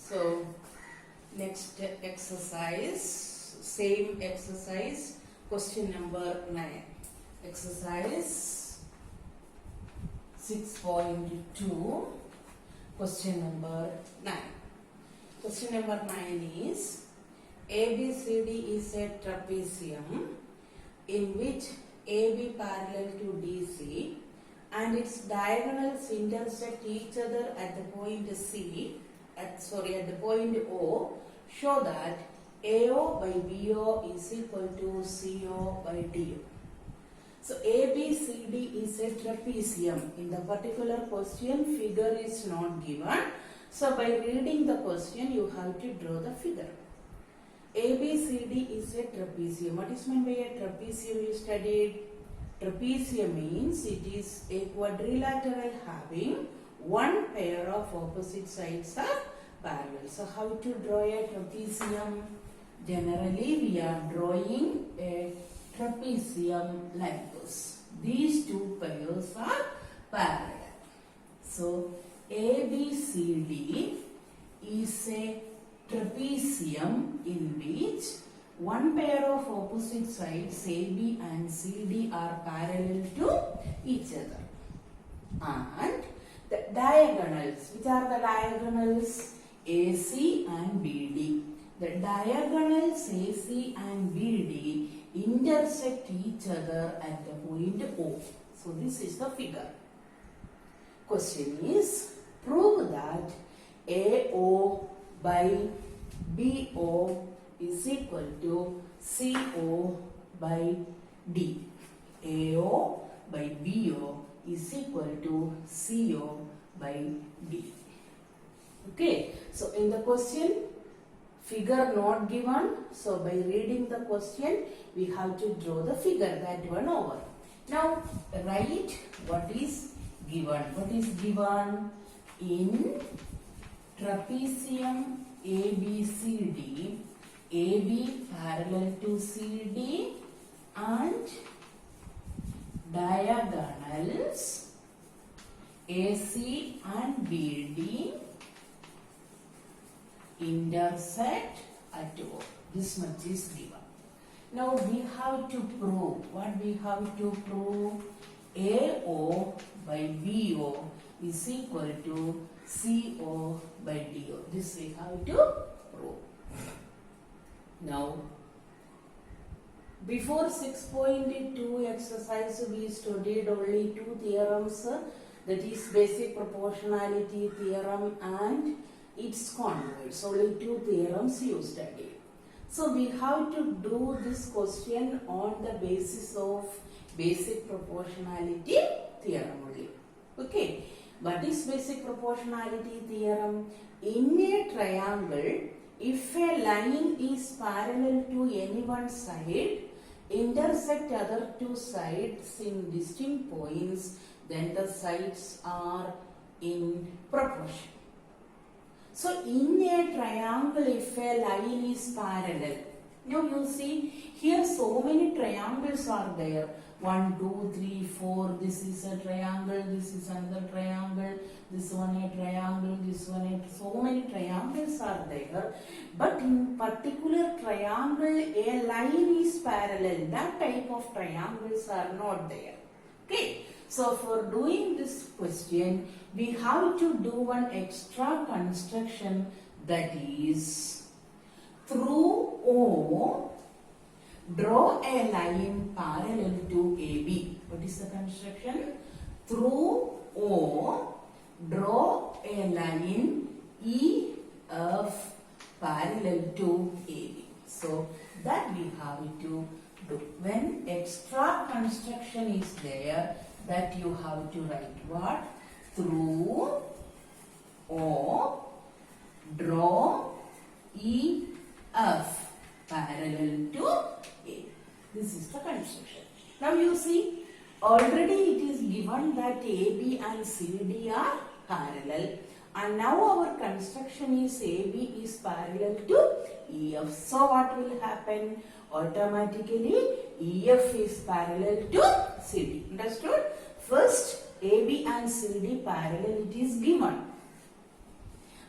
So next exercise, same exercise, question number 9. Exercise 6.2, question number 9. Question number 9 is ABCD is a trapezium in which AB parallel to DC and its diagonals intersect each other at the point at the point O. Show that AO by BO is equal to CO by DO. So ABCD is a trapezium. In the particular question, figure is not given. So by reading the question, you have to draw the figure. ABCD is a trapezium. What is meant by a trapezium you studied? Trapezium means it is a quadrilateral having one pair of opposite sides are parallel. So how to draw a trapezium? Generally we are drawing a trapezium like this. These two pairs are parallel. So ABCD is a trapezium in which one pair of opposite sides AB and CD are parallel to each other. And the diagonals, which are the diagonals? AC and BD. The diagonals AC and BD intersect each other at the point O. So this is the figure. Question is, prove that AO by BO is equal to CO by D. AO by BO is equal to CO by D. Okay, so in the question, figure not given. So by reading the question, we have to draw the figure, that one over. Now write what is given. What is given? In trapezium ABCD, AB parallel to CD and diagonals AC and BD intersect at O. This much is given. Now we have to prove. What we have to prove? AO by BO is equal to CO by DO. This we have to prove. Now, before 6.2 exercise, we studied only two theorems, that is basic proportionality theorem and its converse. Only two theorems you studied. So we have to do this question on the basis of basic proportionality theorem only. Okay. What is basic proportionality theorem? In a triangle, if a line is parallel to any one side, intersect other two sides in distinct points, then the sides are in proportion. So in a triangle, if a line is parallel, now you see here so many triangles are there. 1, 2, 3, 4. This is a triangle. This is another triangle. This one a triangle. This one a. So many triangles are there. But in particular triangle, a line is parallel. That type of triangles are not there. Okay. So for doing this question, we have to do one extra construction, that is, through O, draw a line parallel to AB. What is the construction? Through O, draw a line EF parallel to AB. So that we have to do. When extra construction is there, that you have to write what? Through O, draw EF parallel to A. This is the construction. Now you see, already it is given that AB and CD are parallel, and now our construction is AB is parallel to EF. So what will happen? Automatically EF is parallel to CD. Understood? First AB and CD parallel, it is given.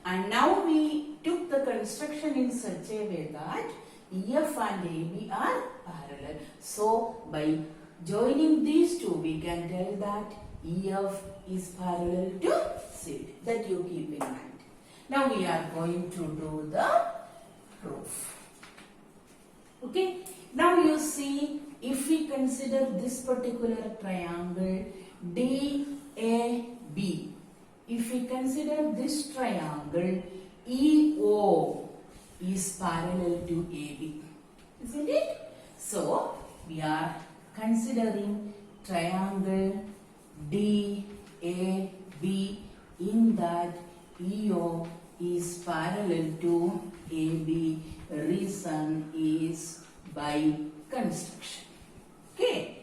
And now we took the construction in such a way that EF and AB are parallel. So by joining these two, we can tell that EF is parallel to CD. That you keep in mind. Now we are going to do the proof. Okay. Now you see, if we consider this particular triangle DAB, if we consider this triangle EO is parallel to AB, isn't it? So we are considering triangle DAB in that EO is parallel to AB. Reason is by construction. Okay.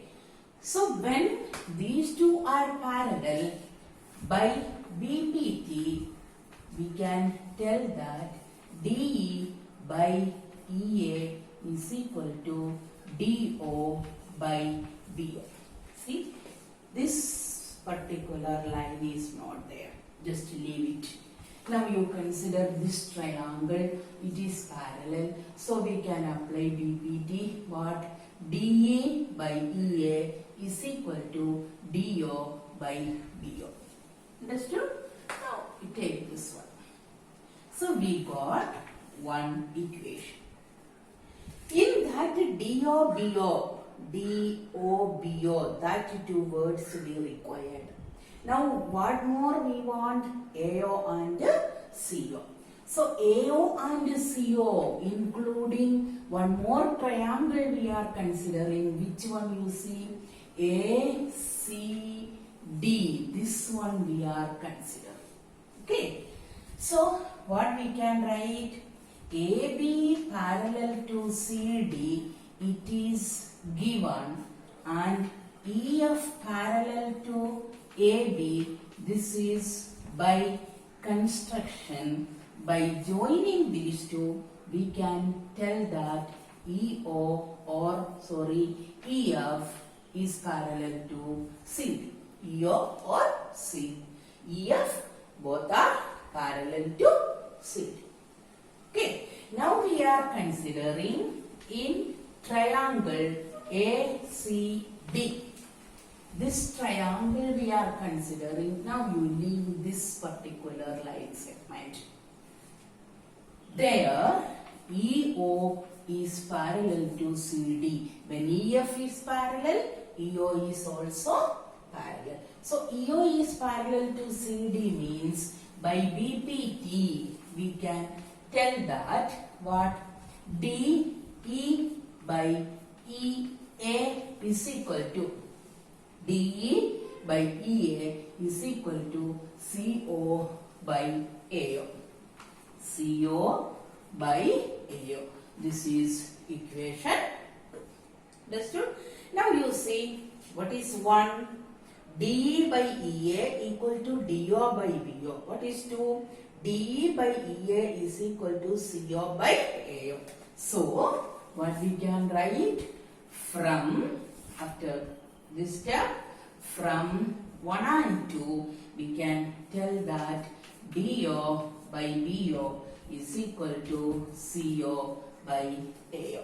So when these two are parallel, by BPT we can tell that DE by EA is equal to DO by BO. See, this particular line is not there. Just leave it. Now you consider this triangle, it is parallel. So we can apply BPT. What? DE by EA is equal to DO by BO. Understood? Now we take this one. So we got one equation. In that DO, BO, that two words we required. Now what more we want? AO and CO. So AO and CO, including one more triangle we are considering. Which one you see? ACD. This one we are considering. Okay. So what we can write? AB parallel to CD, it is given, and EF parallel to AB, this is by construction. By joining these two, we can tell that EF is parallel to CD. EO or CD. EF, both are parallel to CD. Okay, now we are considering in triangle ACD. This triangle we are considering. Now you leave this particular line segment. There, EO is parallel to CD. When EF is parallel, EO is also parallel. So EO is parallel to CD means by BPT we can tell that what? DE by EA is equal to DE by EA is equal to CO by AO. CO by AO. This is equation 2. Understood? Now you see what is 1? DE by EA equal to DO by BO. What is 2? DE by EA is equal to CO by AO. So, what we can write? From, after this step, from 1 and 2, we can tell that DO by BO is equal to CO by AO.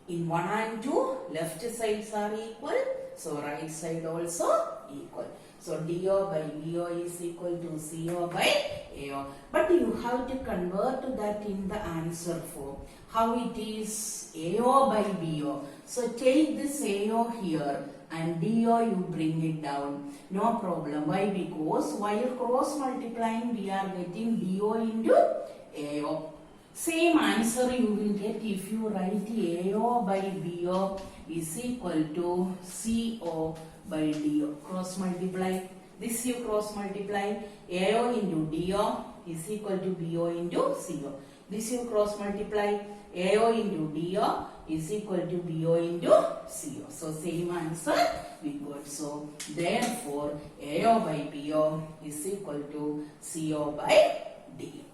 In 1 and 2, left sides are equal, so right side also equal. So DO by BO is equal to CO by AO. But you have to convert that in the answer form. How it is? AO by BO. So take this AO here and DO you bring it down. No problem. Why? Because while cross multiplying we are getting DO into AO. Same answer you will get if you write AO by BO is equal to CO by DO. Cross multiply. This you cross multiply. AO into DO is equal to BO into CO. This you cross multiply. AO into DO is equal to BO into CO. So same answer we got. So therefore AO by BO is equal to CO by DO.